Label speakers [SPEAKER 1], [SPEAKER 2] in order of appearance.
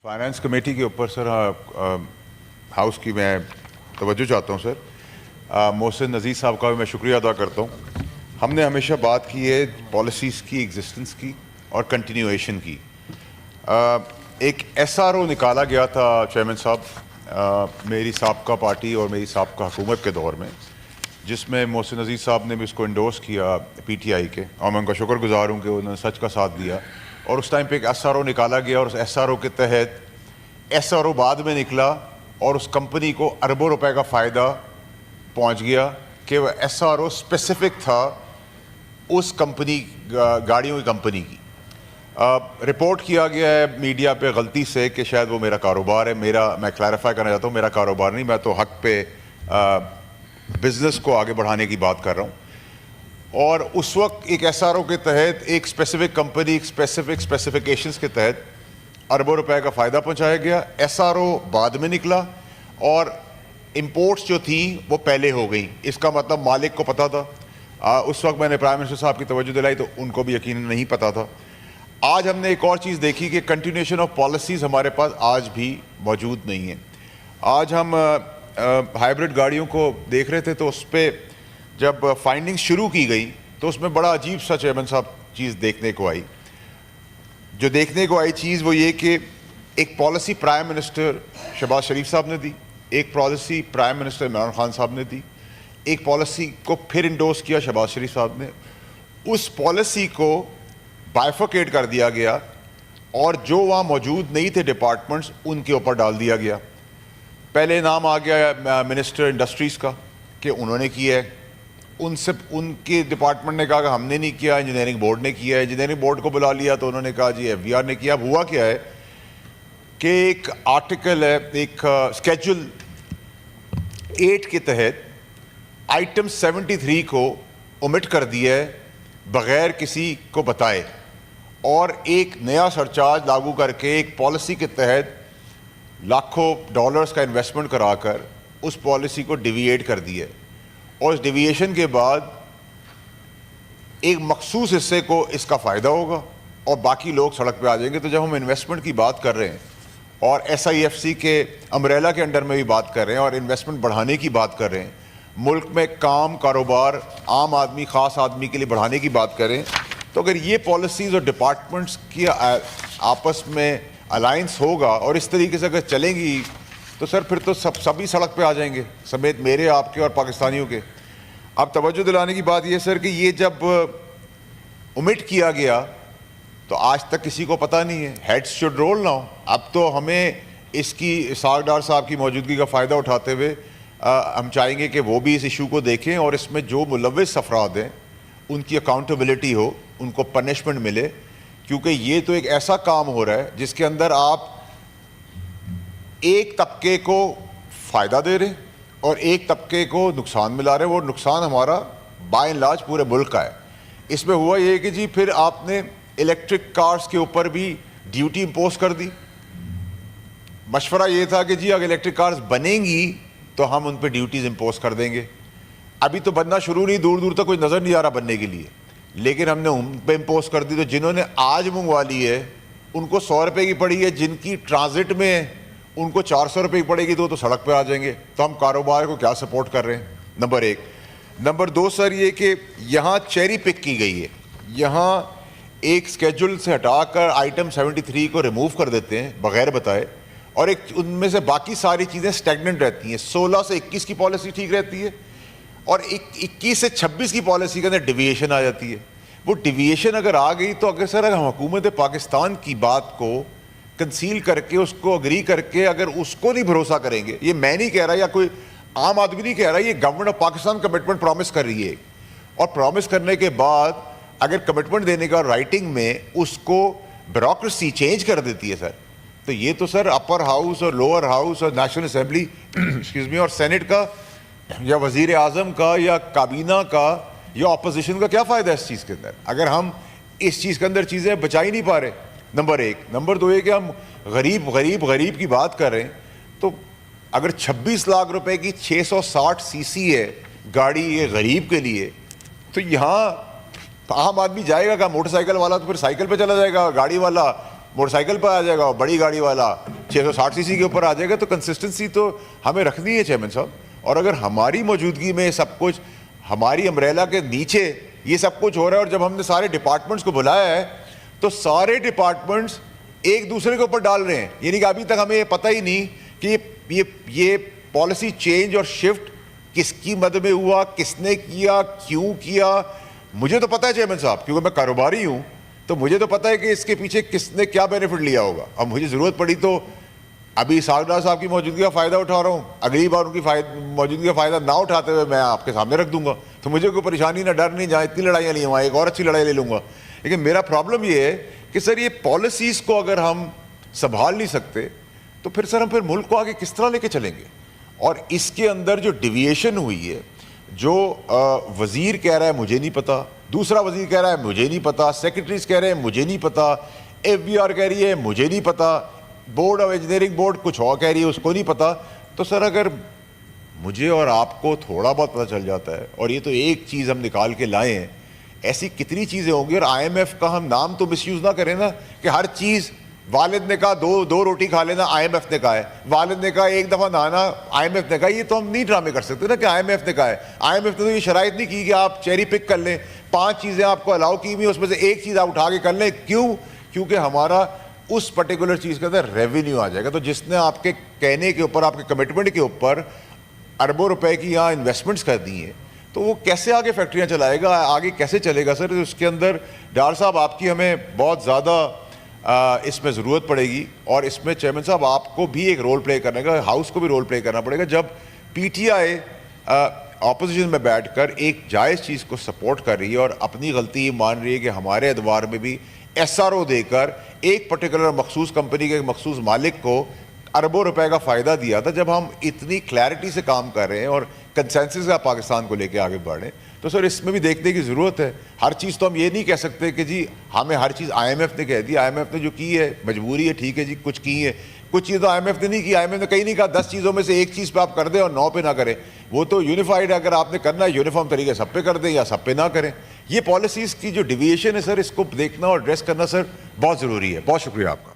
[SPEAKER 1] Finance committee के ऊपर sir house की मैं तवज्जो चाहता हूँ सर। मोहसिन अजीज़ साहब का भी मैं शुक्रिया अदा करता हूँ। हमने हमेशा बात की है पॉलिसीज़ की एग्जिस्टेंस की और कंटिन्यूएशन की। एक SRO निकाला गया था चेयरमैन साहब मेरी साबका पार्टी और मेरी साबका हुकूमत के दौर में, जिसमें मोहसिन अजीज़ साहब ने भी इसको इंडोर्स किया PTI के, और मैं उनका शुक्रगुजार हूँ कि उन्होंने सच का साथ दिया। और उस टाइम पे एक SRO निकाला गया और उस SRO के तहत SRO बाद में निकला और उस कंपनी को अरबों रुपए का फ़ायदा पहुंच गया कि वह SRO स्पेसिफिक था उस कंपनी, गाड़ियों की कंपनी की। रिपोर्ट किया गया है मीडिया पे गलती से कि शायद वो मेरा कारोबार है। मैं क्लैरिफाई करना चाहता हूँ, मेरा कारोबार नहीं, मैं तो हक पे बिज़नेस को आगे बढ़ाने की बात कर रहा हूँ। और उस वक्त एक SRO के तहत एक स्पेसिफिक कंपनी स्पेसिफिक स्पेसिफिकेशंस के तहत अरबों रुपए का फ़ायदा पहुंचाया गया। SRO बाद में निकला और इंपोर्ट्स जो थी वो पहले हो गई। इसका मतलब मालिक को पता था। उस वक्त मैंने प्राइम मिनिस्टर साहब की तवज्जो दिलाई तो उनको भी यकीनन नहीं पता था। आज हमने एक और चीज़ देखी कि कंटिन्यूएशन ऑफ पॉलिसीज़ हमारे पास आज भी मौजूद नहीं है। आज हम हाइब्रिड गाड़ियों को देख रहे थे तो उस पर जब फाइंडिंग शुरू की गई तो उसमें बड़ा अजीब सा चेयरमैन साहब चीज़ देखने को आई। जो देखने को आई चीज़ वो ये कि एक पॉलिसी प्राइम मिनिस्टर शहबाज शरीफ साहब ने दी, एक policy prime minister Imran Khan साहब ने दी, एक पॉलिसी को फिर इंडोर्स किया शहबाज शरीफ साहब ने। उस पॉलिसी को बाइफरकेट कर दिया गया और जो वहाँ मौजूद नहीं थे डिपार्टमेंट्स उनके ऊपर डाल दिया गया। पहले नाम आ गया मिनिस्टर इंडस्ट्रीज़ का कि उन्होंने किया है, उनसे उनके डिपार्टमेंट ने कहा कि हमने नहीं किया, इंजीनियरिंग बोर्ड ने किया है। इंजीनियरिंग बोर्ड को बुला लिया तो उन्होंने कहा जी FBR ने किया। अब हुआ क्या है कि एक आर्टिकल है, एक स्केड्यूल 8 के तहत आइटम 73 को ओमिट कर दिया है बग़ैर किसी को बताए, और एक नया सरचार्ज लागू करके एक पॉलिसी के तहत लाखों डॉलर्स का इन्वेस्टमेंट कराकर उस पॉलिसी को डिविएट कर दिया है। और इस डिविएशन के बाद एक मखसूस हिस्से को इसका फ़ायदा होगा और बाकी लोग सड़क पे आ जाएंगे। तो जब हम इन्वेस्टमेंट की बात कर रहे हैं और SIFC के अम्ब्रेला के अंडर में भी बात कर रहे हैं और इन्वेस्टमेंट बढ़ाने की बात कर रहे हैं, मुल्क में काम कारोबार आम आदमी ख़ास आदमी के लिए बढ़ाने की बात करें, तो अगर ये पॉलिसीज़ और डिपार्टमेंट्स की आपस में अलाइंस होगा और इस तरीके से अगर चलेंगी तो सर फिर तो सभी सड़क पे आ जाएंगे समेत मेरे, आपके और पाकिस्तानियों के। अब तवज्जो दिलाने की बात यह सर कि ये जब ओमिट किया गया तो आज तक किसी को पता नहीं है। Heads should roll now. अब तो हमें इसकी इसहाक डार साहब की मौजूदगी का फ़ायदा उठाते हुए हम चाहेंगे कि वो भी इस इशू को देखें और इसमें जो मुलव्विस अफराद हैं उनकी अकाउंटेबिलिटी हो, उनको पनिशमेंट मिले, क्योंकि ये तो एक ऐसा काम हो रहा है जिसके अंदर आप एक तबके को फ़ायदा दे रहे हैं और एक तबके को नुकसान मिला रहे हैं। वो नुकसान हमारा बाय एंड लार्ज पूरे मुल्क का है। इसमें हुआ ये कि जी फिर आपने इलेक्ट्रिक कार्स के ऊपर भी ड्यूटी इम्पोज कर दी। मशवरा ये था कि जी अगर इलेक्ट्रिक कार्स बनेंगी तो हम उन पर ड्यूटीज़ इम्पोज कर देंगे। अभी तो बनना शुरू नहीं, दूर दूर तक कोई नज़र नहीं आ रहा बनने के लिए, लेकिन हमने उन पर इम्पोज कर दी। तो जिन्होंने आज मंगवा ली है उनको 100 रुपये की पड़ी है, जिनकी ट्रांजिट में उनको 400 रुपये की पड़ेगी तो सड़क पे आ जाएंगे। तो हम कारोबार को क्या सपोर्ट कर रहे हैं, नंबर 1। नंबर 2 सर ये कि यहाँ चेरी पिक की गई है। यहाँ एक स्केड्यूल से हटाकर आइटम 73 को रिमूव कर देते हैं बग़ैर बताए, और एक उनमें से बाकी सारी चीज़ें स्टैग्नेंट रहती हैं। 16 से 21 की पॉलिसी ठीक रहती है और 21 से 26 की पॉलिसी के अंदर डिविएशन आ जाती है। वो डिविएशन अगर आ गई तो अगर सर हम हुकूमत पाकिस्तान की बात को कंसील करके उसको अग्री करके अगर उसको नहीं भरोसा करेंगे, ये मैं नहीं कह रहा या कोई आम आदमी नहीं कह रहा, ये government of Pakistan commitment promise कर रही है, और प्रॉमिस करने के बाद अगर कमिटमेंट देने का राइटिंग में उसको ब्यूरोक्रेसी चेंज कर देती है सर, तो ये तो सर अपर हाउस और लोअर हाउस और नेशनल असेंबली एक्सक्यूज मी और सेनेट का या वजीर आज़म का या काबीना का या अपोजिशन का क्या फ़ायदा है इस चीज़ के अंदर, अगर हम इस चीज़ के अंदर चीज़ें बचा ही नहीं पा रहे। नंबर 1। नंबर 2 ये कि हम गरीब की बात कर रहे हैं, तो अगर 26 लाख रुपए की 660 सीसी है गाड़ी ये गरीब के लिए, तो यहाँ आम आदमी जाएगा क्या? मोटरसाइकिल वाला तो फिर साइकिल पे चला जाएगा, गाड़ी वाला موٹر سائیکل پر آ جائے گا اور بڑی گاڑی والا 660 cc کے اوپر آ جائے گا. تو کنسسٹنسی تو ہمیں رکھنی ہے چیئرمین صاحب. اور اگر ہماری موجودگی میں سب کچھ ہماری امبریلا کے نیچے یہ سب کچھ ہو رہا ہے, اور جب ہم نے سارے ڈپارٹمنٹس کو بلایا ہے تو سارے ڈپارٹمنٹس ایک دوسرے کے اوپر ڈال رہے ہیں. یعنی کہ ابھی تک ہمیں یہ پتہ ہی نہیں کہ یہ پالیسی چینج اور شفٹ کس کی مد میں ہوا, کس نے کیا, کیوں کیا. مجھے تو پتہ ہے چیئرمین صاحب, کیونکہ میں کاروباری ہوں, تو مجھے تو پتہ ہے کہ اس کے پیچھے کس نے کیا بینیفٹ لیا ہوگا. اب مجھے ضرورت پڑی تو ابھی اسحاق ڈار صاحب کی موجودگی کا فائدہ اٹھا رہا ہوں, اگلی بار ان کی موجودگی کا فائدہ نہ اٹھاتے ہوئے میں آپ کے سامنے رکھ دوں گا. تو مجھے کوئی پریشانی نہ, ڈر نہیں, جہاں اتنی لڑائیاں لی وہاں ایک اور اچھی لڑائی لے لوں گا. لیکن میرا پرابلم یہ ہے کہ سر یہ پالیسیز کو اگر ہم سنبھال نہیں سکتے تو پھر سر ہم پھر ملک کو آگے کس طرح لے کے چلیں گے. اور اس کے اندر جو ڈیویشن ہوئی ہے, جو وزیر کہہ رہا ہے مجھے نہیں پتا, دوسرا وزیر کہہ رہا ہے مجھے نہیں پتا, سیکرٹریز کہہ رہے ہیں مجھے نہیں پتا, ایف بی آر کہہ رہی ہے مجھے نہیں پتا, بورڈ آف انجینئرنگ بورڈ کچھ اور کہہ رہی ہے اس کو نہیں پتا. تو سر اگر مجھے اور آپ کو تھوڑا بہت پتہ چل جاتا ہے, اور یہ تو ایک چیز ہم نکال کے لائے ہیں, ایسی کتنی چیزیں ہوں گی. اور آئی ایم ایف کا ہم نام تو مس یوز نہ کریں نا کہ ہر چیز والد نے کہا دو روٹی کھا لینا آئی ایم ایف نے کہا ہے, والد نے کہا ایک دفعہ نہانا آئی ایم ایف نے کہا. یہ تو ہم نہیں ڈرامے کر سکتے نا کہ آئی ایم ایف نے کہا ہے. آئی ایم ایف نے تو یہ شرائط نہیں کی کہ آپ چیری پک کر لیں, 5 چیزیں آپ کو الاؤ کی ہوئی, اس میں سے ایک چیز آپ اٹھا کے کر لیں. کیوں؟ کیونکہ ہمارا اس پرٹیکولر چیز کے اندر ریونیو آ جائے گا. تو جس نے آپ کے کہنے کے اوپر, آپ کے کمٹمنٹ کے اوپر اربوں روپے کی یہاں انویسٹمنٹس کر دی ہیں, تو وہ کیسے آگے فیکٹریاں چلائے گا, آگے کیسے چلے گا سر. اس کے اندر ڈار صاحب آپ کی ہمیں بہت زیادہ اس میں ضرورت پڑے گی. اور اس میں چیئرمین صاحب آپ کو بھی ایک رول پلے کرنے کا, ہاؤس کو بھی رول پلے کرنا پڑے گا. جب پی ٹی آئی اپوزیشن میں بیٹھ کر ایک جائز چیز کو سپورٹ کر رہی ہے اور اپنی غلطی یہ مان رہی ہے کہ ہمارے ادوار میں بھی ایس آر او دے کر ایک پرٹیکولر مخصوص کمپنی کے مخصوص مالک کو اربوں روپے کا فائدہ دیا تھا, جب ہم اتنی کلیئرٹی سے کام کر رہے ہیں اور کنسنسس کا پاکستان کو لے کے آگے بڑھ رہے ہیں, تو سر اس میں بھی دیکھنے کی ضرورت ہے. ہر چیز تو ہم یہ نہیں کہہ سکتے کہ جی ہمیں ہر چیز آئی ایم ایف نے کہہ دی. آئی ایم ایف نے جو کی ہے مجبوری ہے, ٹھیک ہے جی, کچھ کی ہے, کچھ چیز تو آئی ایم ایف نے نہیں کی. آئی ایم ایف نے کہیں نہیں کہا 10 چیزوں میں سے ایک چیز پہ آپ کر دیں اور 9 پہ نہ کریں. وہ تو یونیفائڈ ہے, اگر آپ نے کرنا ہے یونیفارم طریقے سب پہ کر دیں یا سب پہ نہ کریں. یہ پالیسیز کی جو ڈیویشن ہے سر, اس کو دیکھنا اور ایڈریس کرنا سر بہت ضروری ہے. بہت شکریہ آپ کا.